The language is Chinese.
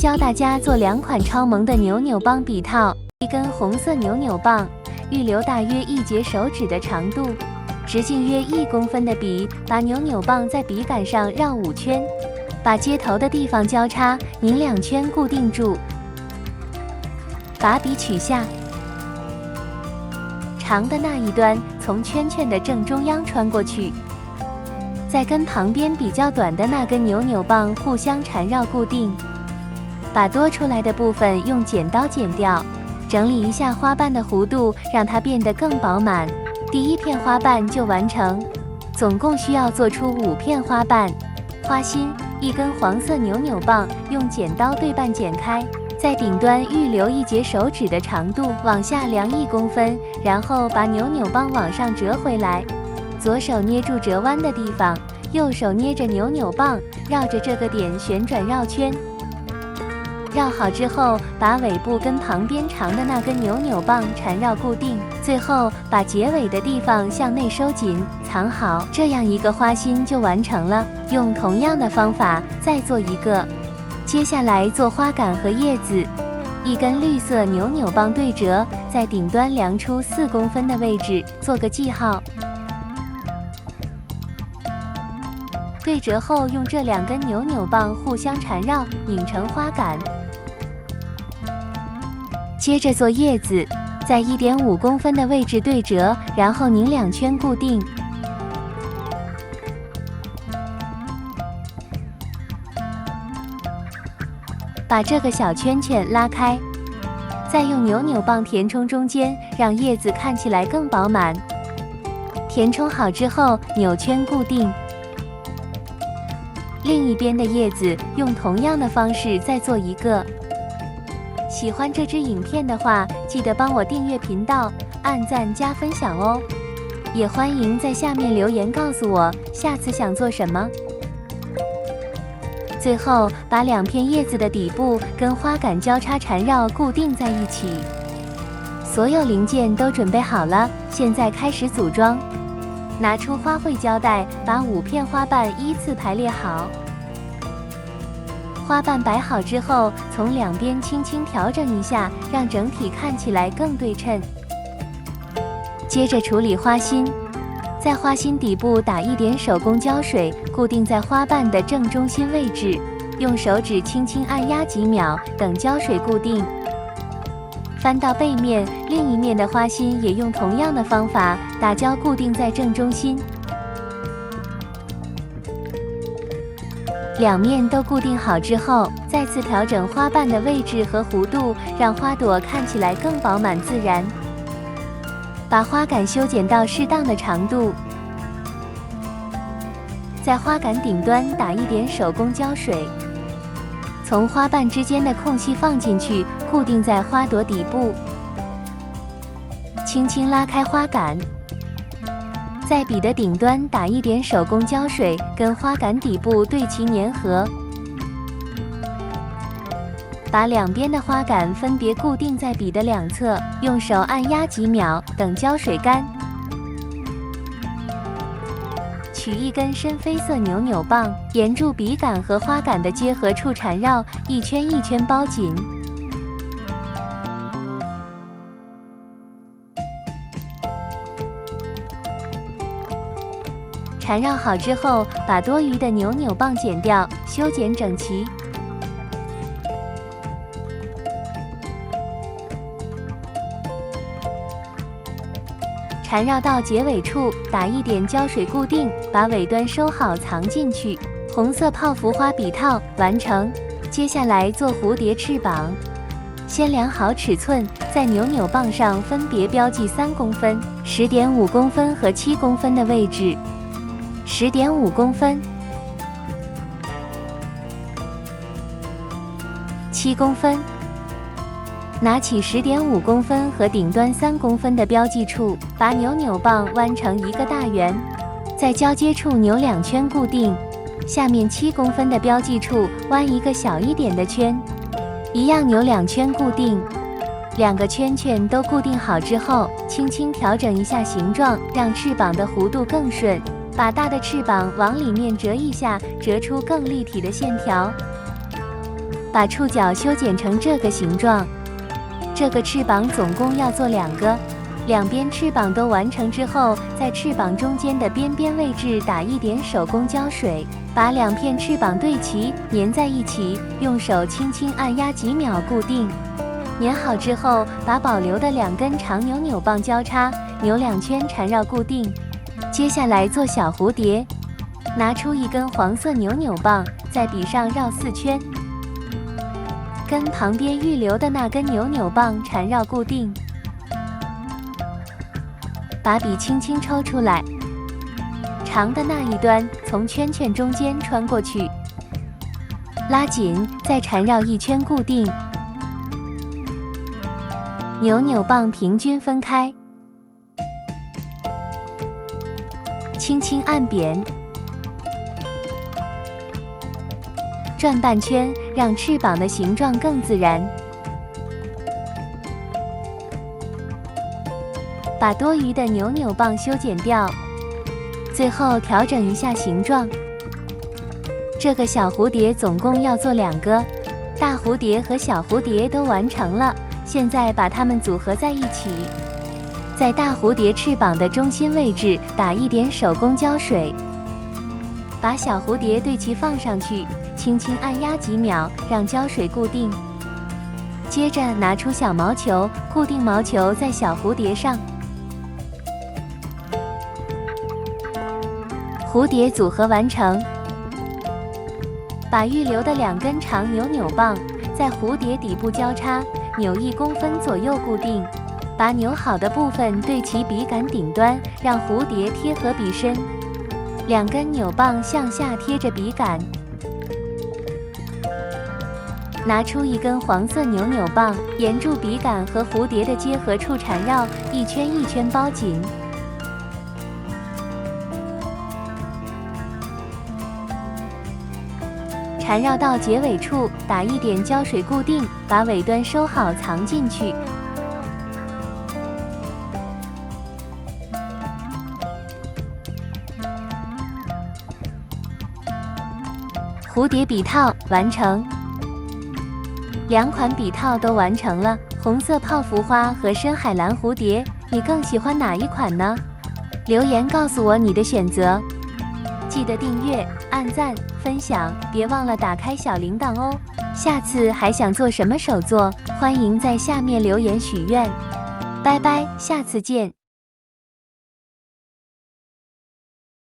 教大家做2款超萌的扭扭棒笔套。一根红色扭扭棒，预留大约1节手指的长度，直径约1公分的笔，把扭扭棒在笔杆上绕5圈，把接头的地方交叉，拧2圈固定住，把笔取下。长的那一端从圈圈的正中央穿过去，再跟旁边比较短的那根扭扭棒互相缠绕固定，把多出来的部分用剪刀剪掉，整理一下花瓣的弧度，让它变得更饱满。第1片花瓣就完成，总共需要做出5片花瓣。花心1根黄色扭扭棒，用剪刀对半剪开。在顶端预留1节手指的长度，往下量1公分，然后把扭扭棒往上折回来。左手捏住折弯的地方，右手捏着扭扭棒，绕着这个点旋转绕圈。绕好之后，把尾部跟旁边长的那根扭扭棒缠绕固定，最后把结尾的地方向内收紧藏好，这样一个花心就完成了。用同样的方法再做一个。接下来做花杆和叶子。1根绿色扭扭棒对折，在顶端量出4公分的位置，做个记号。对折后，用这2根扭扭棒互相缠绕，拧成花杆。接着做叶子，在1.5公分的位置对折，然后拧2圈固定。把这个小圈圈拉开，再用扭扭棒填充中间，让叶子看起来更饱满。填充好之后，扭圈固定。另一边的叶子用同样的方式再做一个。喜欢这支影片的话，记得帮我订阅频道、按赞加分享哦。也欢迎在下面留言告诉我下次想做什么。最后，把2片叶子的底部跟花杆交叉缠绕固定在一起。所有零件都准备好了，现在开始组装。拿出花卉胶带，把5片花瓣依次排列好。花瓣摆好之后，从2边轻轻调整一下，让整体看起来更对称。接着处理花心。在花心底部打1点手工胶水，固定在花瓣的正中心位置，用手指轻轻按压几秒，等胶水固定。翻到背面，另一面的花心也用同样的方法打胶固定在正中心。2面都固定好之后，再次调整花瓣的位置和弧度，让花朵看起来更饱满自然。把花杆修剪到适当的长度，在花杆顶端打1点手工胶水，从花瓣之间的空隙放进去，固定在花朵底部。轻轻拉开花杆，在笔的顶端打1点手工胶水，跟花杆底部对齐粘合。把2边的花杆分别固定在笔的2侧，用手按压几秒，等胶水干。取1根深绯色扭扭棒，沿住笔杆和花杆的接合处缠绕，1圈1圈包紧。缠绕好之后，把多余的扭扭棒剪掉，修剪整齐。缠绕到结尾处，打1点胶水固定，把尾端收好藏进去。红色泡芙花笔套完成。接下来做蝴蝶翅膀。先量好尺寸，在扭扭棒上分别标记3公分、10.5公分和7公分的位置。10.5公分、7公分。拿起10.5公分和顶端3公分的标记处，把扭扭棒弯成一个大圆，在交接处扭2圈固定。下面7公分的标记处弯一个小一点的圈，一样扭2圈固定。2个圈圈都固定好之后，轻轻调整一下形状，让翅膀的弧度更顺。把大的翅膀往里面折一下，折出更立体的线条。把触角修剪成这个形状。这个翅膀总共要做2个，两边翅膀都完成之后，在翅膀中间的边边位置打一点手工胶水，把2片翅膀对齐，粘在一起，用手轻轻按压几秒固定。粘好之后，把保留的2根长扭扭棒交叉，扭2圈缠绕固定。接下来做小蝴蝶，拿出1根黄色扭扭棒，在笔上绕4圈。跟旁边预留的那根扭扭棒缠绕固定，把笔轻轻抽出来，长的那一端从圈圈中间穿过去，拉紧，再缠绕1圈固定。扭扭棒平均分开，轻轻按扁。转半圈，让翅膀的形状更自然。把多余的扭扭棒修剪掉，最后调整一下形状。这个小蝴蝶总共要做2个，大蝴蝶和小蝴蝶都完成了，现在把它们组合在一起。在大蝴蝶翅膀的中心位置打一点手工胶水，把小蝴蝶对齐放上去，轻轻按压几秒，让胶水固定。接着拿出小毛球，固定毛球在小蝴蝶上。蝴蝶组合完成。把预留的2根长扭扭棒在蝴蝶底部交叉，扭1公分左右固定。把扭好的部分对齐笔杆顶端，让蝴蝶贴合笔身。2根扭棒向下贴着笔杆。拿出1根黄色扭扭棒，沿住笔杆和蝴蝶的接合处缠绕，1圈1圈包紧。缠绕到结尾处，打一点胶水固定，把尾端收好藏进去。蝴蝶笔套完成。2款笔套都完成了，红色泡芙花和深海蓝蝴蝶，你更喜欢哪一款呢？留言告诉我你的选择。记得订阅、按赞、分享，别忘了打开小铃铛哦。下次还想做什么手作，欢迎在下面留言许愿。拜拜，下次见。